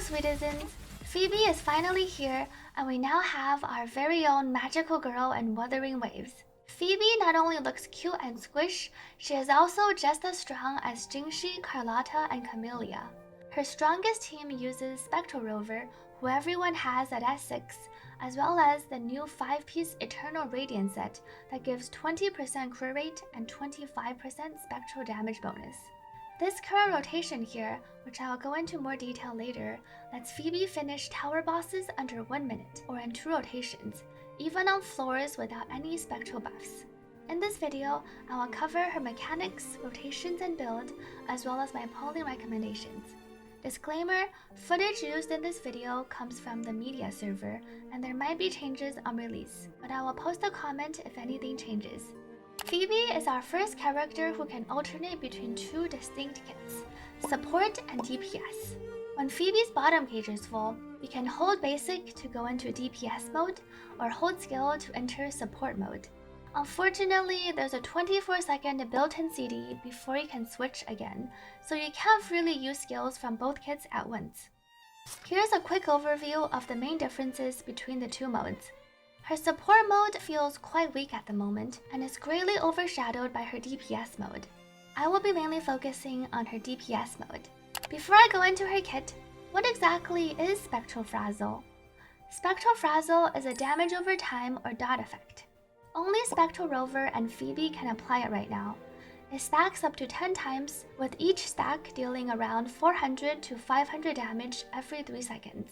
Sweetisms! Phoebe is finally here, and we now have our very own magical girl in Wuthering Waves. Phoebe not only looks cute and squish, she is also just as strong as Jinhsi, Carlotta, and Camellia. Her strongest team uses Spectral Rover, who everyone has at S6, as well as the new 5-piece Eternal Radiant set that gives 20% crit rate and 25% spectral damage bonus. This current rotation here, which I will go into more detail later, lets Phoebe finish tower bosses under 1 minute or in 2 rotations, even on floors without any spectral buffs. In this video, I will cover her mechanics, rotations, and build, as well as my polling recommendations. Disclaimer, footage used in this video comes from the media server, and there might be changes on release, but I will post a comment if anything changes. Phoebe is our first character who can alternate between 2 distinct kits, support and DPS. When Phoebe's bottom gauge is full, you can hold basic to go into DPS mode, or hold skill to enter support mode. Unfortunately, there's a 24-second built-in CD before you can switch again, so you can't really use skills from both kits at once. Here's a quick overview of the main differences between the 2 modes. Her support mode feels quite weak at the moment, and is greatly overshadowed by her DPS mode. I will be mainly focusing on her DPS mode. Before I go into her kit, what exactly is Spectral Frazzle? Spectral Frazzle is a damage over time or dot effect. Only Spectral Rover and Phoebe can apply it right now. It stacks up to 10 times, with each stack dealing around 400 to 500 damage every 3 seconds.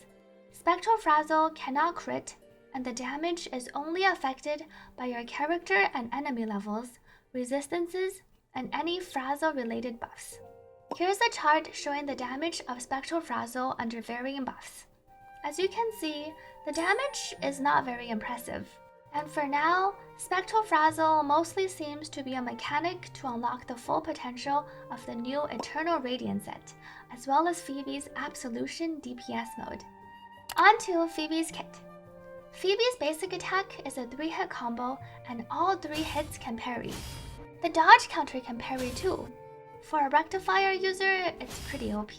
Spectral Frazzle cannot crit, and the damage is only affected by your character and enemy levels, resistances, and any Frazzle-related buffs. Here's a chart showing the damage of Spectral Frazzle under varying buffs. As you can see, the damage is not very impressive. And for now, Spectral Frazzle mostly seems to be a mechanic to unlock the full potential of the new Eternal Radiant set, as well as Phoebe's Absolution DPS mode. On to Phoebe's kit. Phoebe's basic attack is a 3-hit combo, and all 3 hits can parry. The dodge counter can parry too. For a rectifier user, it's pretty OP.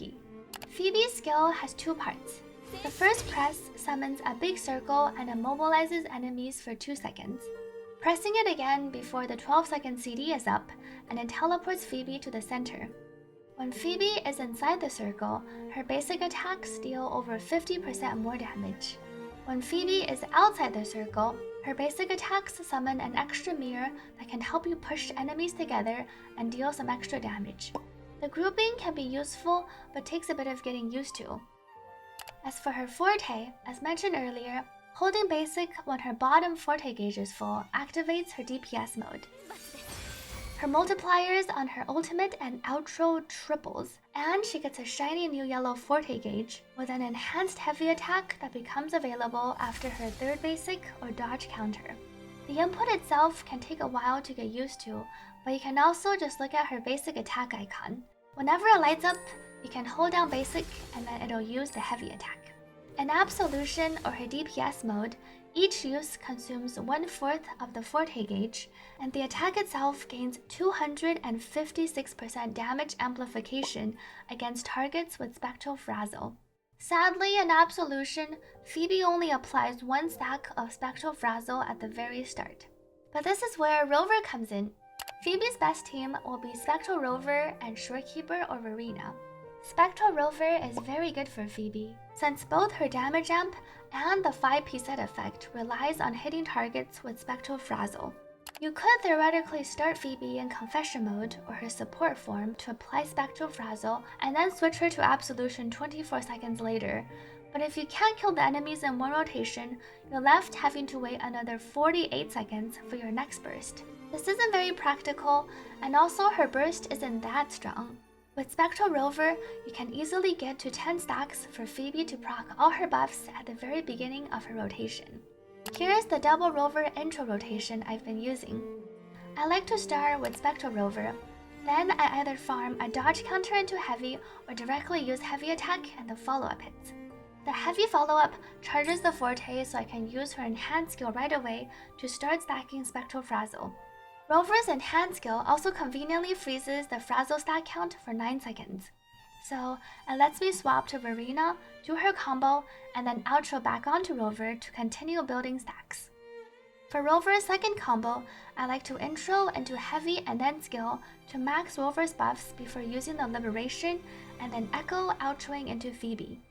Phoebe's skill has 2 parts. The first press summons a big circle and immobilizes enemies for 2 seconds. Pressing it again before the 12-second CD is up, and it teleports Phoebe to the center. When Phoebe is inside the circle, her basic attacks deal over 50% more damage. When Phoebe is outside the circle, her basic attacks summon an extra mirror that can help you push enemies together and deal some extra damage. The grouping can be useful, but takes a bit of getting used to. As for her Forte, as mentioned earlier, holding basic when her bottom Forte gauge is full activates her DPS mode. Her multipliers on her ultimate and outro triples, and she gets a shiny new yellow Forte gauge with an enhanced heavy attack that becomes available after her 3rd basic or dodge counter. The input itself can take a while to get used to, but you can also just look at her basic attack icon. Whenever it lights up, you can hold down basic and then it'll use the heavy attack. In Absolution or her DPS mode, each use consumes 1/4 of the Forte gauge, and the attack itself gains 256% damage amplification against targets with Spectral Frazzle. Sadly, in Absolution, Phoebe only applies 1 stack of Spectral Frazzle at the very start. But this is where Rover comes in. Phoebe's best team will be Spectral Rover and Shorekeeper or Verena. Spectral Rover is very good for Phoebe, since both her damage amp and the 5-piece set effect relies on hitting targets with Spectral Frazzle. You could theoretically start Phoebe in Confession mode or her support form to apply Spectral Frazzle and then switch her to Absolution 24 seconds later, but if you can't kill the enemies in 1 rotation, you're left having to wait another 48 seconds for your next burst. This isn't very practical, and also her burst isn't that strong. With Spectral Rover, you can easily get to 10 stacks for Phoebe to proc all her buffs at the very beginning of her rotation. Here's the double Rover intro rotation I've been using. I like to start with Spectral Rover, then I either farm a dodge counter into heavy or directly use heavy attack and the follow-up hits. The heavy follow-up charges the Forte so I can use her enhanced skill right away to start stacking Spectral Frazzle. Rover's enhanced skill also conveniently freezes the Frazzle stack count for 9 seconds. So it lets me swap to Verena, do her combo, and then outro back onto Rover to continue building stacks. For Rover's second combo, I like to intro into heavy and then skill to max Rover's buffs before using the Liberation, and then echo outroing into Phoebe.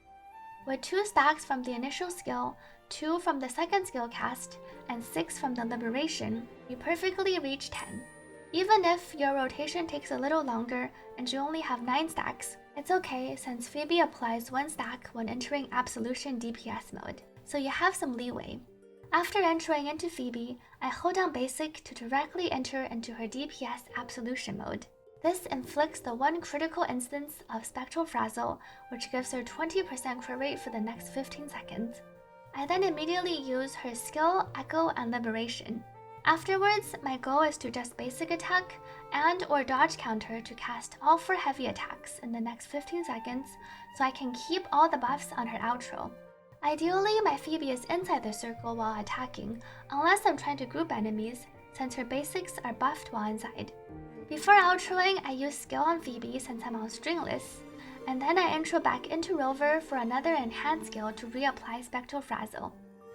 With 2 stacks from the initial skill, 2 from the second skill cast, and 6 from the Liberation, you perfectly reach 10. Even if your rotation takes a little longer and you only have 9 stacks, it's okay since Phoebe applies 1 stack when entering Absolution DPS mode, so you have some leeway. After entering into Phoebe, I hold down basic to directly enter into her DPS Absolution mode. This inflicts the 1 critical instance of Spectral Frazzle, which gives her 20% crit rate for the next 15 seconds. I then immediately use her skill, echo, and liberation. Afterwards, my goal is to just basic attack and or dodge counter to cast all 4 heavy attacks in the next 15 seconds so I can keep all the buffs on her outro. Ideally, my Phoebe is inside the circle while attacking, unless I'm trying to group enemies, since her basics are buffed while inside. Before outroing, I use skill on Phoebe since I'm on stringless, and then I intro back into Rover for another enhanced skill to reapply Spectral Frazzle.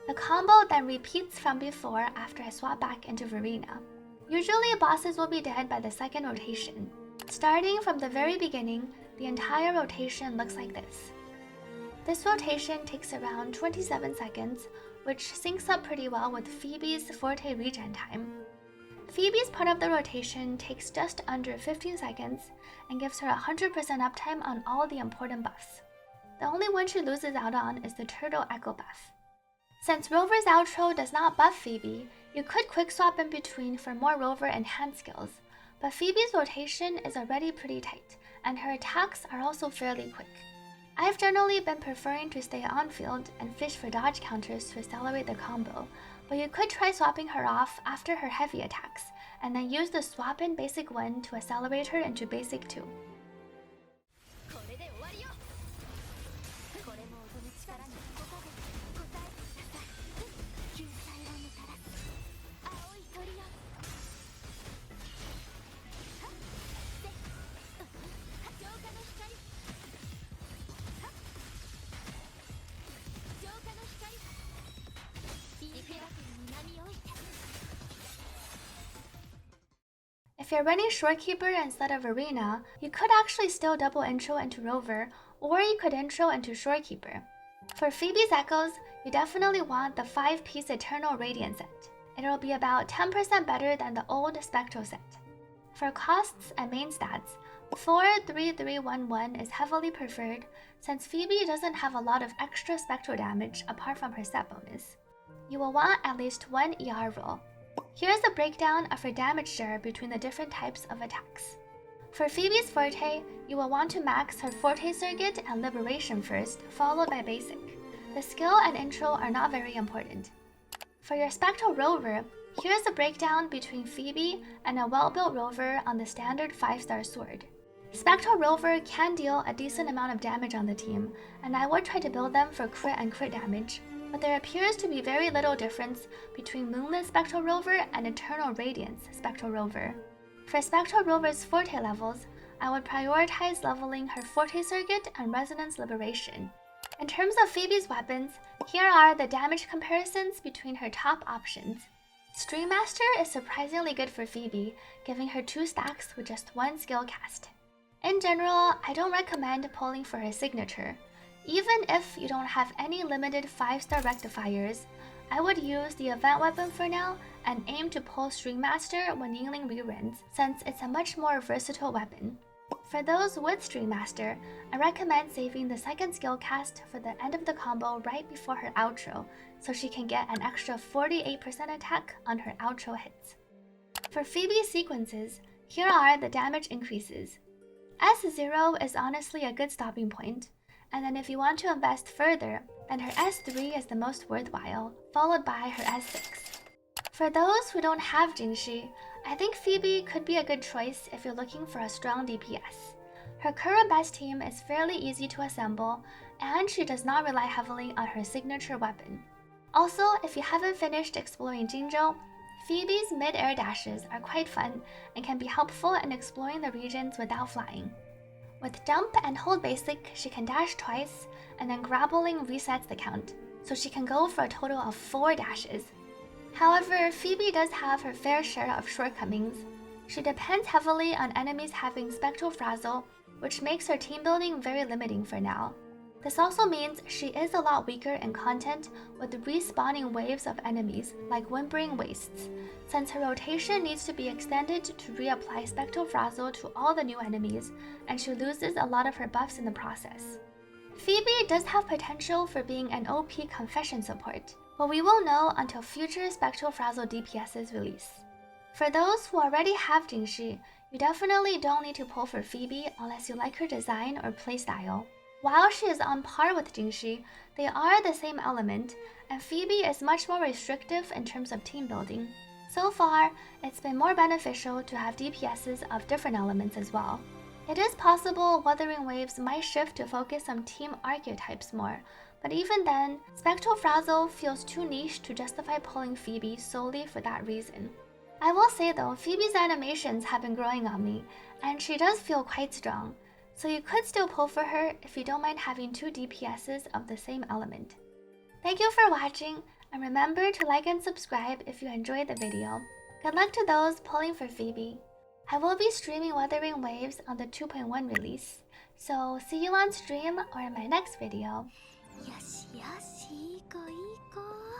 The combo then repeats from before after I swap back into Verena. Usually bosses will be dead by the second rotation. Starting from the very beginning, the entire rotation looks like this. This rotation takes around 27 seconds, which syncs up pretty well with Phoebe's Forte regen time. Phoebe's part of the rotation takes just under 15 seconds and gives her 100% uptime on all the important buffs. The only one she loses out on is the Turtle Echo buff. Since Rover's outro does not buff Phoebe, you could quick swap in between for more Rover enhanced skills, but Phoebe's rotation is already pretty tight, and her attacks are also fairly quick. I've generally been preferring to stay on field and fish for dodge counters to accelerate the combo, but you could try swapping her off after her heavy attacks, and then use the swap in basic 1 to accelerate her into basic 2. If you're running Shorekeeper instead of Arena, you could actually still double intro into Rover, or you could intro into Shorekeeper. For Phoebe's Echoes, you definitely want the 5-piece Eternal Radiant set. It'll be about 10% better than the old Spectral set. For costs and main stats, 4-3-3-1-1 is heavily preferred since Phoebe doesn't have a lot of extra Spectral damage apart from her set bonus. You will want at least 1 ER roll. Here's a breakdown of her damage share between the different types of attacks. For Phoebe's Forte, you will want to max her Forte Circuit and Liberation first, followed by Basic. The skill and intro are not very important. For your Spectral Rover, here's a breakdown between Phoebe and a well-built Rover on the standard 5-star sword. Spectral Rover can deal a decent amount of damage on the team, and I would try to build them for crit and crit damage, but there appears to be very little difference between Moonlit Spectral Rover and Eternal Radiance Spectral Rover. For Spectral Rover's Forte levels, I would prioritize leveling her Forte Circuit and Resonance Liberation. In terms of Phoebe's weapons, here are the damage comparisons between her top options. Stream Master is surprisingly good for Phoebe, giving her 2 stacks with just 1 skill cast. In general, I don't recommend pulling for her signature. Even if you don't have any limited 5-star rectifiers, I would use the event weapon for now and aim to pull Stream Master when yingling reruns, since it's a much more versatile weapon. For those with Stream Master, I recommend saving the second skill cast for the end of the combo right before her outro, so she can get an extra 48% attack on her outro hits. For Phoebe's sequences, here are the damage increases. S0 is honestly a good stopping point, and then if you want to invest further, then her S3 is the most worthwhile, followed by her S6. For those who don't have Jinhsi, I think Phoebe could be a good choice if you're looking for a strong DPS. Her current best team is fairly easy to assemble, and she does not rely heavily on her signature weapon. Also, if you haven't finished exploring Jinzhou, Phoebe's mid-air dashes are quite fun and can be helpful in exploring the regions without flying. With jump and hold basic, she can dash twice, and then grappling resets the count, so she can go for a total of 4 dashes. However, Phoebe does have her fair share of shortcomings. She depends heavily on enemies having Spectral Frazzle, which makes her team building very limiting for now. This also means she is a lot weaker in content with respawning waves of enemies like Whimpering Wastes, since her rotation needs to be extended to reapply Spectral Frazzle to all the new enemies, and she loses a lot of her buffs in the process. Phoebe does have potential for being an OP confession support, but we won't know until future Spectral Frazzle DPS's release. For those who already have Jinhsi, you definitely don't need to pull for Phoebe unless you like her design or playstyle. While she is on par with Jinhsi, they are the same element, and Phoebe is much more restrictive in terms of team building. So far, it's been more beneficial to have DPSs of different elements as well. It is possible Wuthering Waves might shift to focus on team archetypes more, but even then, Spectral Frazzle feels too niche to justify pulling Phoebe solely for that reason. I will say though, Phoebe's animations have been growing on me, and she does feel quite strong, so you could still pull for her if you don't mind having 2 DPSs of the same element. Thank you for watching, and remember to like and subscribe if you enjoyed the video. Good luck to those pulling for Phoebe. I will be streaming Wuthering Waves on the 2.1 release, so see you on stream or in my next video. よしよし、いい子いい子。